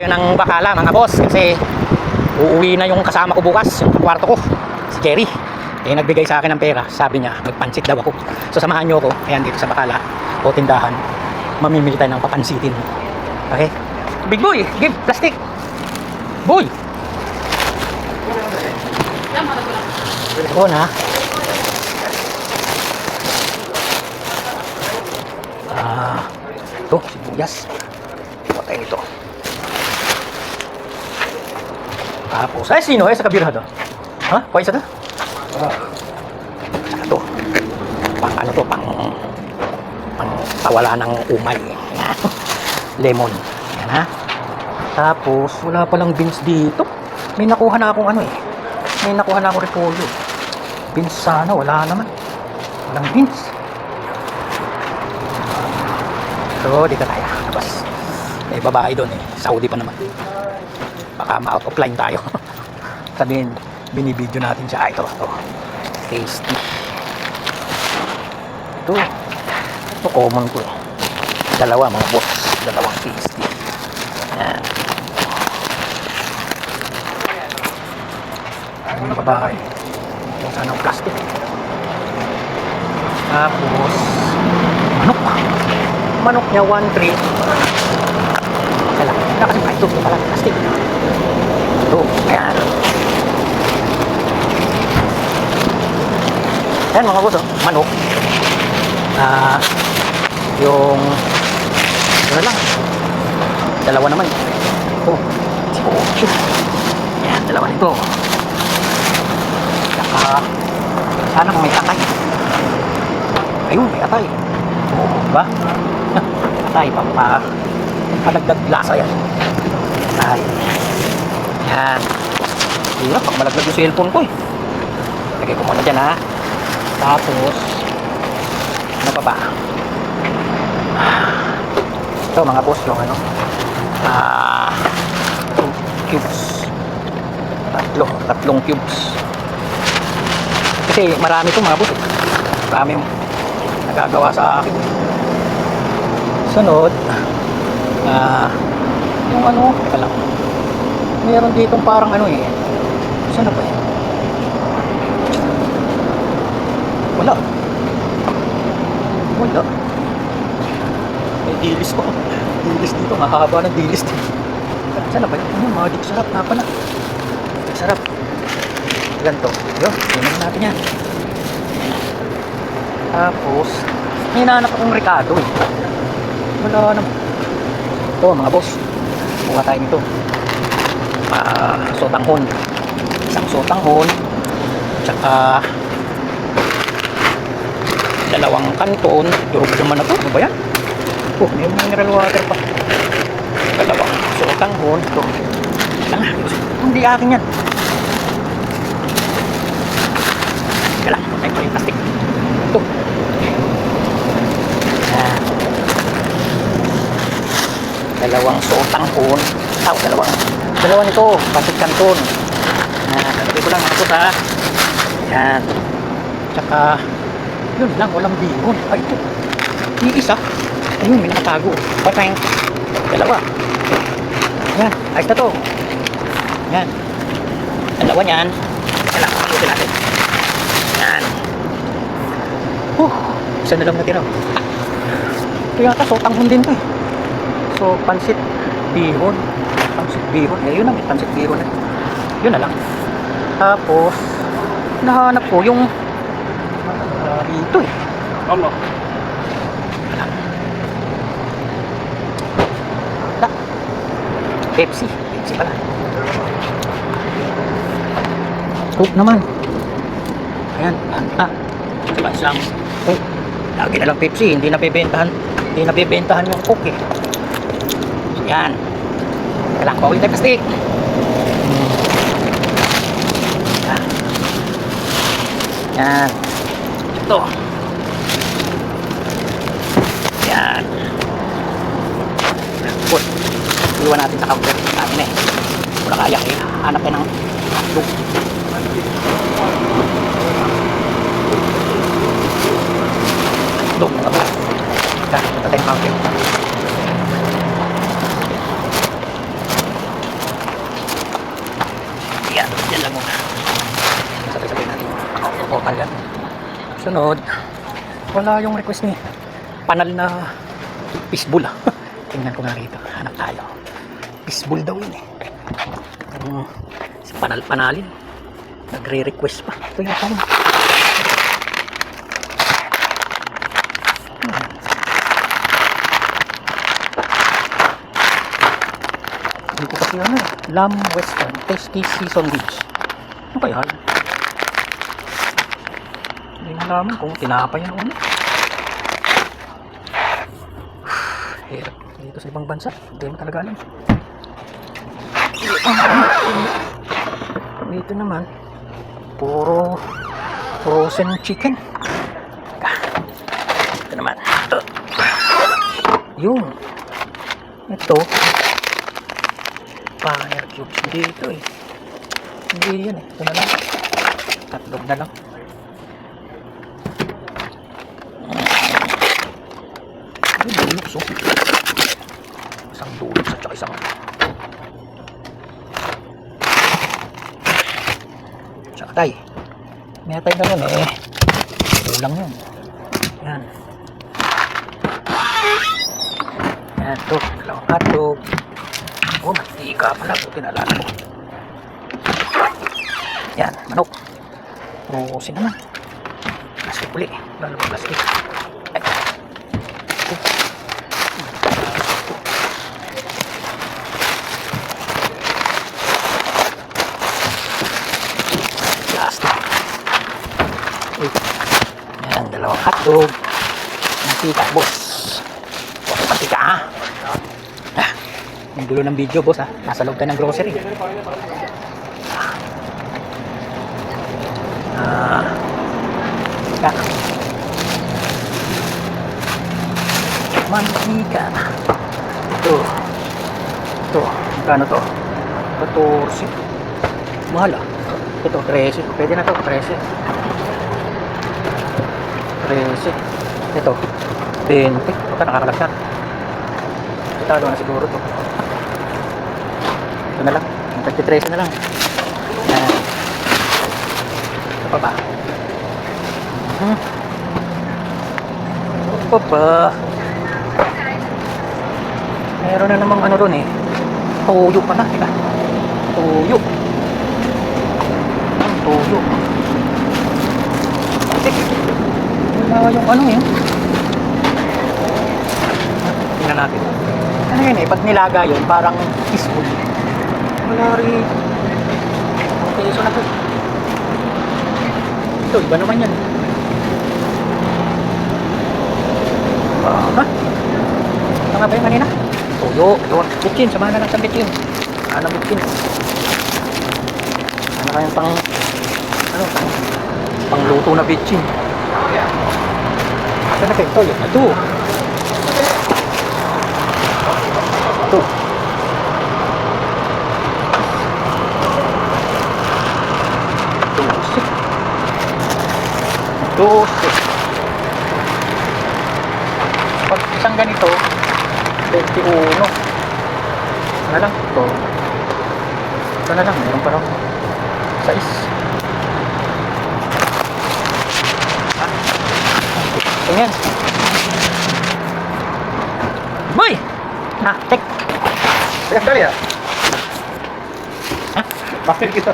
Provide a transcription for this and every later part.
Yun ang bakala mga boss, kasi uuwi na yung kasama ko bukas, yung kwarto ko, si Jerry. Eh nagbigay sa akin ng pera, sabi niya magpansit daw ako. So samahan niyo ako, ayan dito sa bakala o tindahan, mamimili tayo ng papansitin. Okay? Big boy, give plastic. Boy. Oo na. Ito, sibuyas. Patay nito. Tapos, ay sino? Ay sa kabirado. Ha? Kuha isa to? Saka to. Pang ano to? Pang pawala ng umay. Lemon. Yan ha. Tapos, wala palang beans dito. May nakuha na akong ano eh. May nakuha na akong repolyo. Beans sana, wala naman. Walang beans. So, dito tayo. Tapos, may babae doon eh. Saudi pa naman. Baka ma-out of line tayo. Sabihin, binibideo natin siya. Ito. Tasty. Ito common ko. Dalawa mga boss. Dalawang tasty. Yan. Ang babae. Ito sana ang plastic. Tapos, manok. Manok niya 1-3. Kala, kasi pa ito pala plastic. Ito, ayan. Ayan mga boss, manok. Yung ano lang. Dalawa naman. Oh, ayan, dalawa nito. Saka, sana may atay. Ayun, may atay. Oh, ba? Atay, papadagdag lasa yan. Atay. Yan. Hirap, pag malaglag yung cellphone ko eh. Lagay ko muna dyan ha. Tapos, ano pa ba? Ito mga boss, yung ano. Cubes. Tatlong cubes. Kasi marami ito mga boss. Marami nagagawa sa akin. Sunod, yung ano, teka lang. Meron ditong parang ano eh. Saan na ba yan? Wala. May dilis ko. Dilis dito, mahaba ng dilis dito. Saan na ba yan? Ano, mga dik sarap na pala. Sarap. Ganito. Yun, yun natin yan. Tapos, hinahanap akong Ricardo eh. Wala naman. Ito mga boss, buka tayo nito. Sotanghon. Isang sotanghon. Tsaka dalawang kanton. Durog naman na to. Ano ba yan? Oh, may mineral water pa. Dalawang sotanghon. Ito. Hindi akin yan. Kala, patay pa yung plastic. Ito. Dalawang sotanghon. Dalawa nito, pasit kanton. Lalagay ko lang mga puta. Yan. Tsaka, yun lang, walang bihon. Ay, ito. Iisa. Ayun, may nakatago. Patay. Dalawa. Yan, ayos na to. Yan. Dalawa niyan. Kailangan pakutin natin. Yan. Isa na lang natira. Ito yata, sotanghon din to eh. So, pansit bihon. Eh, yun na, may pansit bihon. Yun na lang. Tapos, nahanap ko yung dito eh. Wala. Pepsi pala. Coke naman. Ayan. Diba isang Coke. Lagi na lang Pepsi. Hindi nabibentahan yung Coke eh. Yan. Kailangan ko yung plastic. Yan. Ito. Yan. Put. Iwan natin sa counter. Natin eh. Wala kaya eh. Hanap tayo ng hotdog. Hotdog. Ito tayo ng counter. Sunod. Wala yung request ni Panal na fishbowl. Tingnan ko nga rito. Hanap tayo. Fishbowl daw yun eh. Si Panal-Panalin. Nagre-request pa. Ito yung ako. Hindi ko kasi ano. Lamb Western. Tasty Season Ridge. Ano kaya yun? Hindi mo naman kung tinapay yun ulit. Hirap dito sa ibang bansa. Hindi mo talaga alam. Dito naman puro frozen chicken. Ito naman yung ito fire cubes dito eh. Hindi yan eh. Ito na lang. Tatlog na lang. Dulux oh. Isang dulux at saka isang tsaka tay. May tay na nun eh. Kulang yun. Yan. Yan to. Dalawang hotdog. Oh, mantika pala. Buti naalala ko. Yan. Manok. Rosin naman. Plastic uli. Lalo ba plastic? Ay. Plastic. Yan. Dalawang hotdog. Mantika, boss. Boss, mantika ha. Ang gulo ng video, boss ha. Nasa loob tayo ng grocery. Mantika. Ito. Magkano to? 14. Mahal ah. Ito, 13. Pwede na to, 13. Ito, 20. Ito, nakakalagsan. Talo na siguro to. Ito na lang. 23 na lang. Ito pa ba? Ito pa ba? Meron na namang ano ron eh. Toyo pa na. Teka. Toyo. Toyo. Wala yung ano eh. Tingnan natin. Ano yun eh, pag nilaga yun, parang fishbowl. Wala rin. Okay, so na to. Ito, iba naman yan. Ha? Ito nga ba yung kanina? Toyo. Yun. Bitchin, samahan na lang sa bitchin. Ano bitchin? Ano kayang pangluto na bitchin? Ito na kayo, toyo. Ito. Ito. Dose. Pag isang ganito 21 na lang ito. Ito na lang, meron parang size. Tingnan. Boy! Tek. Kali ya? Hah? Bakit kita?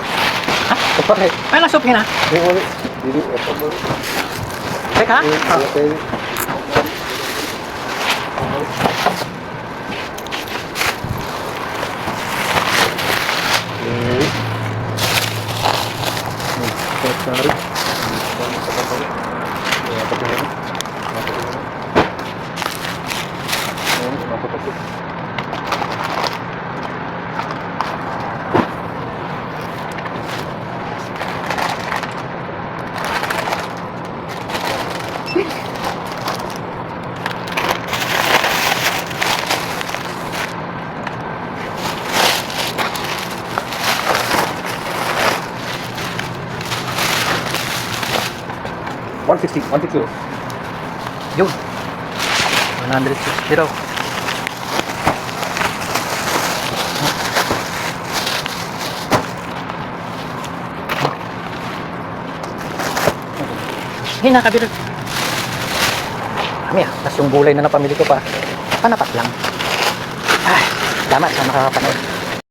Hah? Kapag Ay, nasup na. Dili apa? Teka. Sorry. $150 Yun. 160 raw. Hey, nakabiro. Kami tapos yung gulay na napamili ko pa, panapat lang. Ay, salamat sa nakakapanood.